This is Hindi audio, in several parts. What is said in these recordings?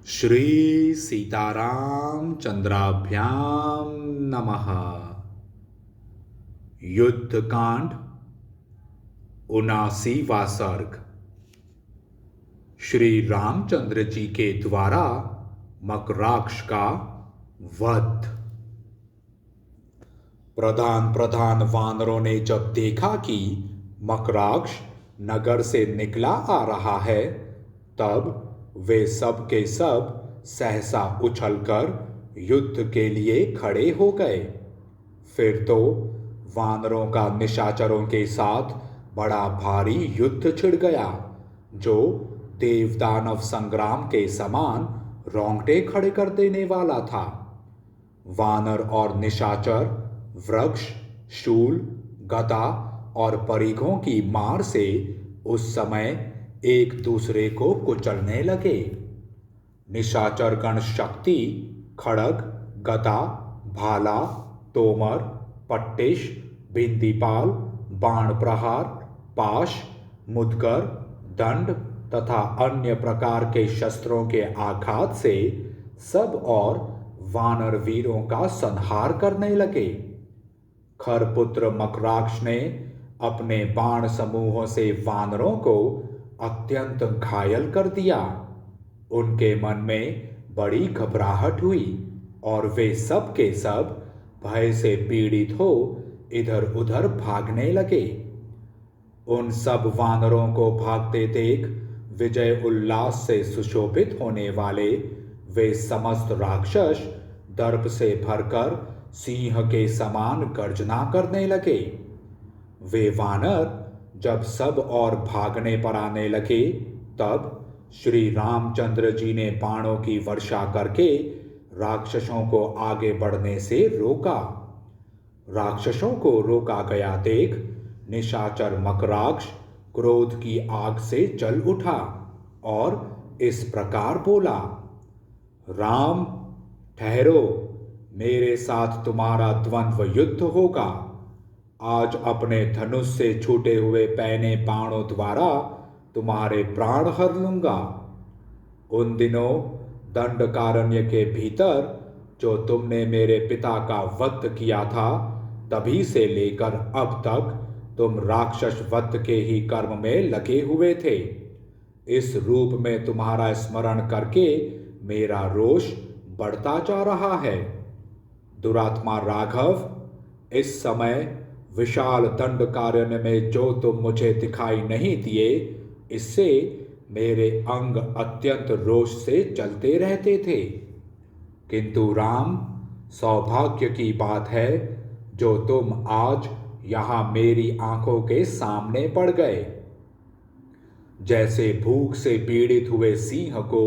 श्री सीताराम चंद्राभ्याम नमः। युद्ध कांड 79वां सर्ग। श्री रामचंद्र जी के द्वारा मकराक्ष का वध। प्रधान प्रधान वानरों ने जब देखा कि मकराक्ष नगर से निकला आ रहा है, तब वे सब के सब सहसा उछलकर युद्ध के लिए खड़े हो गए। फिर तो वानरों का निशाचरों के साथ बड़ा भारी युद्ध छिड़ गया, जो देवदानव संग्राम के समान रोंगटे खड़े कर देने वाला था। वानर और निशाचर वृक्ष, शूल, गदा और परिघों की मार से उस समय एक दूसरे को कुचलने लगे। निशाचर गण शक्ति खड़ग, गदा, भाला, तोमर, पट्टिश, बिंदीपाल, बाण प्रहार, पाश, मुदगर, दंड तथा अन्य प्रकार के शस्त्रों के आघात से सब और वानर वीरों का संहार करने लगे। खरपुत्र मकराक्ष ने अपने बाण समूहों से वानरों को अत्यंत घायल कर दिया। उनके मन में बड़ी घबराहट हुई और वे सब के सब भय से पीड़ित हो इधर उधर भागने लगे। उन सब वानरों को भागते देख विजय उल्लास से सुशोभित होने वाले वे समस्त राक्षस दर्प से भरकर सिंह के समान गर्जना करने लगे। वे वानर जब सब और भागने पर आने लगे, तब श्री रामचंद्र जी ने बाणों की वर्षा करके राक्षसों को आगे बढ़ने से रोका। राक्षसों को रोका गया देख निशाचर मकराक्ष क्रोध की आग से जल उठा और इस प्रकार बोला, राम ठहरो, मेरे साथ तुम्हारा द्वंद्व युद्ध होगा। आज अपने धनुष से छूटे हुए पैने बाणों द्वारा तुम्हारे प्राण हर लूंगा। उन दिनों दंडकारण्य के भीतर जो तुमने मेरे पिता का वध किया था, तभी से लेकर अब तक तुम राक्षस वध के ही कर्म में लगे हुए थे। इस रूप में तुम्हारा स्मरण करके मेरा रोष बढ़ता जा रहा है। दुरात्मा राघव, इस समय विशाल दंडकारण्य में जो तुम मुझे दिखाई नहीं दिए, इससे मेरे अंग अत्यंत रोष से जलते रहते थे। किंतु राम, सौभाग्य की बात है जो तुम आज यहाँ मेरी आंखों के सामने पड़ गए। जैसे भूख से पीड़ित हुए सिंह को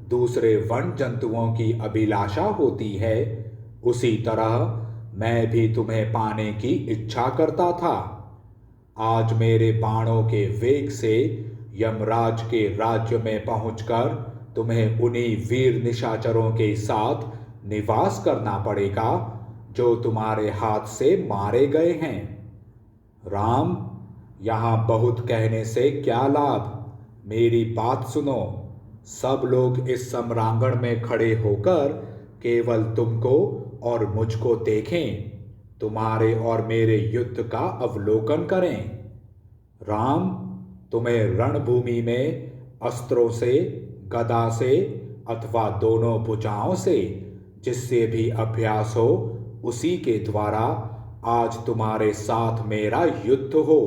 दूसरे वन जंतुओं की अभिलाषा होती है, उसी तरह मैं भी तुम्हें पाने की इच्छा करता था। आज मेरे बाणों के वेग से यमराज के राज्य में पहुंचकर तुम्हें उन्हीं वीर निशाचरों के साथ निवास करना पड़ेगा जो तुम्हारे हाथ से मारे गए हैं। राम, यहाँ बहुत कहने से क्या लाभ, मेरी बात सुनो। सब लोग इस सम्रांगण में खड़े होकर केवल तुमको और मुझको देखें, तुम्हारे और मेरे युद्ध का अवलोकन करें। राम, तुम्हें रणभूमि में अस्त्रों से, गदा से अथवा दोनों भुजाओं से जिससे भी अभ्यास हो, उसी के द्वारा आज तुम्हारे साथ मेरा युद्ध हो।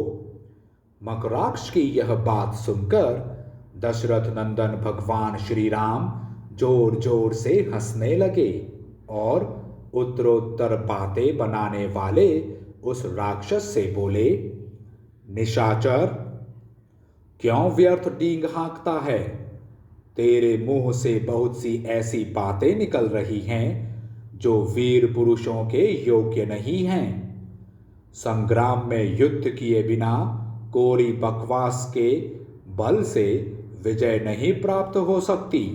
मकराक्ष की यह बात सुनकर दशरथ नंदन भगवान श्री राम जोर जोर से हंसने लगे और उत्तरोत्तर बातें बनाने वाले उस राक्षस से बोले, निशाचर, क्यों व्यर्थ डींग हाँकता है? तेरे मुंह से बहुत सी ऐसी बातें निकल रही हैं जो वीर पुरुषों के योग्य नहीं हैं। संग्राम में युद्ध किए बिना कोरी बकवास के बल से विजय नहीं प्राप्त हो सकती।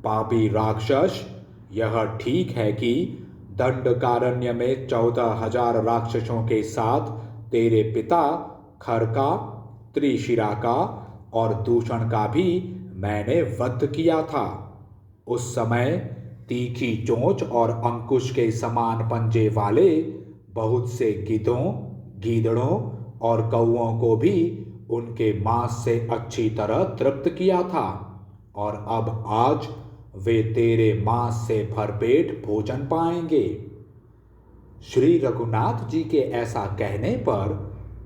पापी राक्षस, यह ठीक है कि दंडकारण्य में 14,000 राक्षसों के साथ तेरे पिता खरका, त्रिशिरा का और दूषण का भी मैंने वध किया था। उस समय तीखी चोंच और अंकुश के समान पंजे वाले बहुत से गिद्धों, गीदड़ों और कौओं को भी उनके मांस से अच्छी तरह तृप्त किया था, और अब आज वे तेरे मांस से भरपेट भोजन पाएंगे। श्री रघुनाथ जी के ऐसा कहने पर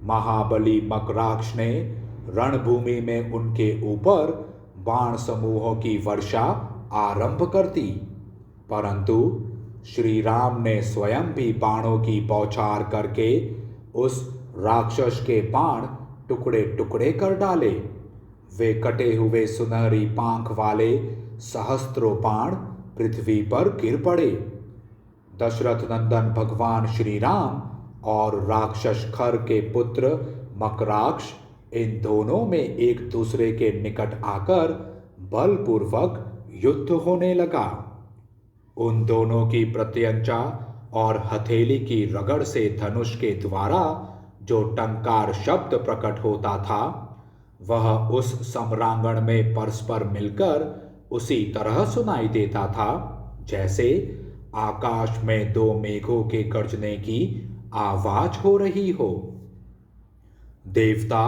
महाबली मकराक्ष ने रणभूमि में उनके ऊपर बाण समूहों की वर्षा आरंभ कर दी, परंतु श्री राम ने स्वयं भी बाणों की बौछार करके उस राक्षस के बाण टुकड़े टुकड़े कर डाले। वे कटे हुए सुनहरी पांख वाले सहस्त्रों बाण पृथ्वी पर गिर पड़े। दशरथ नंदन भगवान श्री राम और राक्षस खर के पुत्र मकराक्ष इन दोनों में एक दूसरे के निकट आकर बलपूर्वक युद्ध होने लगा। उन दोनों की प्रत्यंचा और हथेली की रगड़ से धनुष के द्वारा जो टंकार शब्द प्रकट होता था, वह उस सम्रांगण में परस्पर मिलकर उसी तरह सुनाई देता था जैसे आकाश में दो मेघों के गरजने की आवाज हो रही हो। देवता,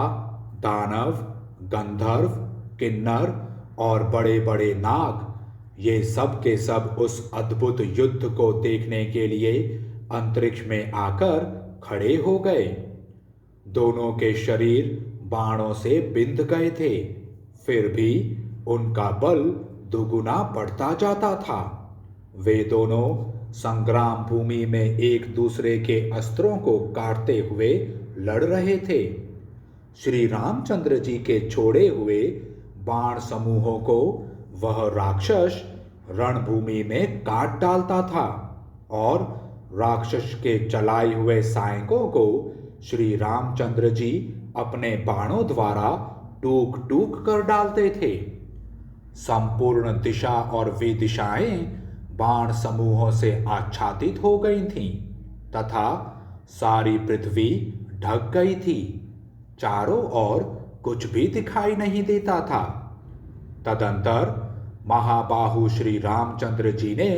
दानव, गंधर्व, किन्नर और बड़े बड़े नाग, ये सब के सब उस अद्भुत युद्ध को देखने के लिए अंतरिक्ष में आकर खड़े हो गए। दोनों के शरीर बाणों से बिंध गए थे, फिर भी उनका बल दुगुना बढ़ता जाता था। वे दोनों संग्राम भूमि में एक दूसरे के अस्त्रों को काटते हुए लड़ रहे थे। श्री रामचंद्र जी के छोड़े हुए बाण समूहों को वह राक्षस रणभूमि में काट डालता था, और राक्षस के चलाए हुए सैनिकों को श्री रामचंद्र जी अपने बाणों द्वारा टूक टूक कर डालते थे। संपूर्ण दिशा और विदिशाएं बाण समूहों से आच्छादित हो गई थीं तथा सारी पृथ्वी ढक गई थी। चारों ओर कुछ भी दिखाई नहीं देता था। तदंतर महाबाहु श्री रामचंद्र जी ने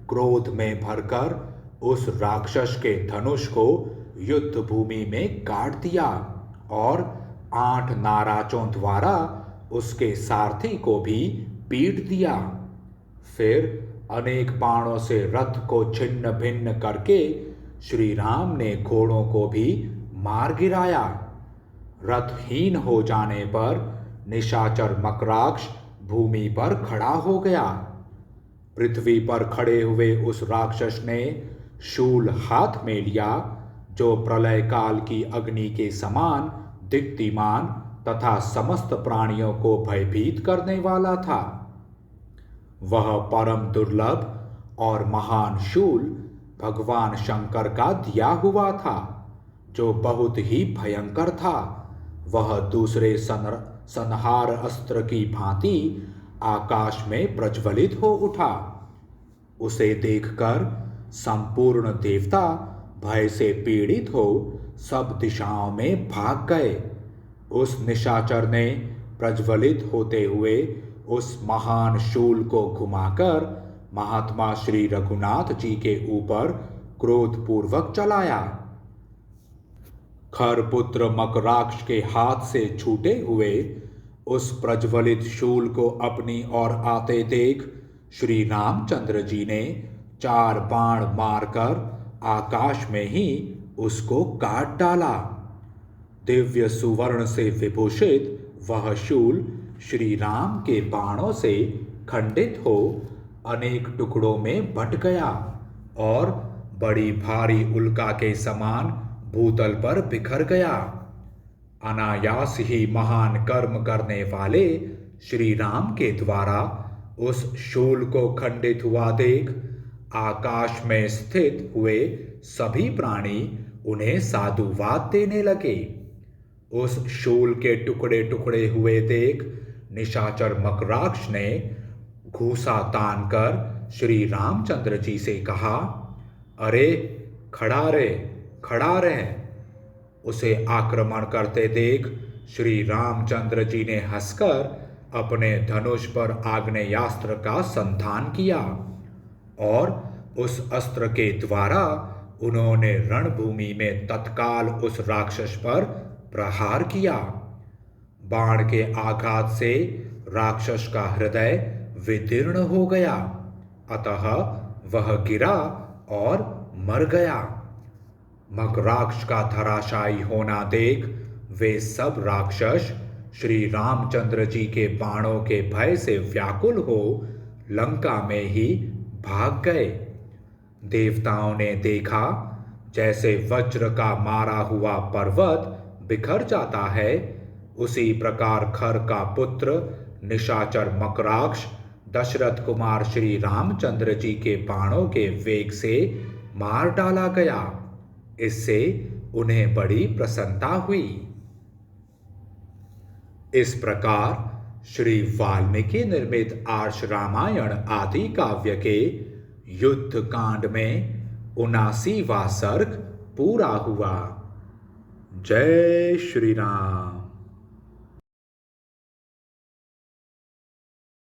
क्रोध में भरकर उस राक्षस के धनुष को युद्ध भूमि में काट दिया और 8 नाराजों द्वारा उसके सारथी को भी पीट दिया। फिर अनेक बाणों से रथ को छिन्न भिन्न करके श्री राम ने घोड़ों को भी मार गिराया। रथहीन हो जाने पर निशाचर मकराक्ष भूमि पर खड़ा हो गया। पृथ्वी पर खड़े हुए उस राक्षस ने शूल हाथ में लिया, जो प्रलय काल की अग्नि के समान दीप्तिमान तथा समस्त प्राणियों को भयभीत करने वाला था। वह परम दुर्लभ और महान शूल भगवान शंकर का दिया हुआ था, जो बहुत ही भयंकर था। वह दूसरे संहार अस्त्र की भांति आकाश में प्रज्वलित हो उठा। उसे देखकर संपूर्ण देवता भय से पीड़ित हो सब दिशाओं में भाग गए। उस निशाचर ने प्रज्वलित होते हुए उस महान शूल को घुमाकर महात्मा श्री रघुनाथ जी के ऊपर क्रोधपूर्वक चलाया। खरपुत्र मकराक्ष के हाथ से छूटे हुए उस प्रज्वलित शूल को अपनी ओर आते देख श्री रामचंद्र जी ने 4 बाण मारकर आकाश में ही उसको काट डाला। दिव्य सुवर्ण से विभूषित वह शूल श्री राम के बाणों से खंडित हो अनेक टुकड़ों में बंट गया और बड़ी भारी उल्का के समान भूतल पर बिखर गया। अनायास ही महान कर्म करने वाले श्री राम के द्वारा उस शूल को खंडित हुआ देख आकाश में स्थित हुए सभी प्राणी उन्हें साधुवाद देने लगे। उस शूल के टुकड़े टुकड़े हुए देख निशाचर मकराक्ष ने घूसा तान कर श्री रामचंद्र जी से कहा, अरे खड़ा रहे, खड़ा रहे। उसे आक्रमण करते देख श्री रामचंद्र जी ने हंसकर अपने धनुष पर आग्नेयास्त्र का संधान किया और उस अस्त्र के द्वारा उन्होंने रणभूमि में तत्काल उस राक्षस पर प्रहार किया। बाण के आघात से राक्षस का हृदय विदीर्ण हो गया, अतः वह गिरा और मर गया। मकराक्ष का धराशायी होना देख वे सब राक्षस श्री रामचंद्र जी के बाणों के भय से व्याकुल हो लंका में ही भाग गए। देवताओं ने देखा जैसे वज्र का मारा हुआ पर्वत बिखर जाता है, उसी प्रकार खर का पुत्र निशाचर मकराक्ष दशरथ कुमार श्री रामचंद्र जी के बाणों के वेग से मार डाला गया। इससे उन्हें बड़ी प्रसन्नता हुई। इस प्रकार श्री वाल्मीकि निर्मित आर्ष रामायण आदि काव्य के युद्ध कांड में 79वां सर्ग पूरा हुआ। जय श्री राम।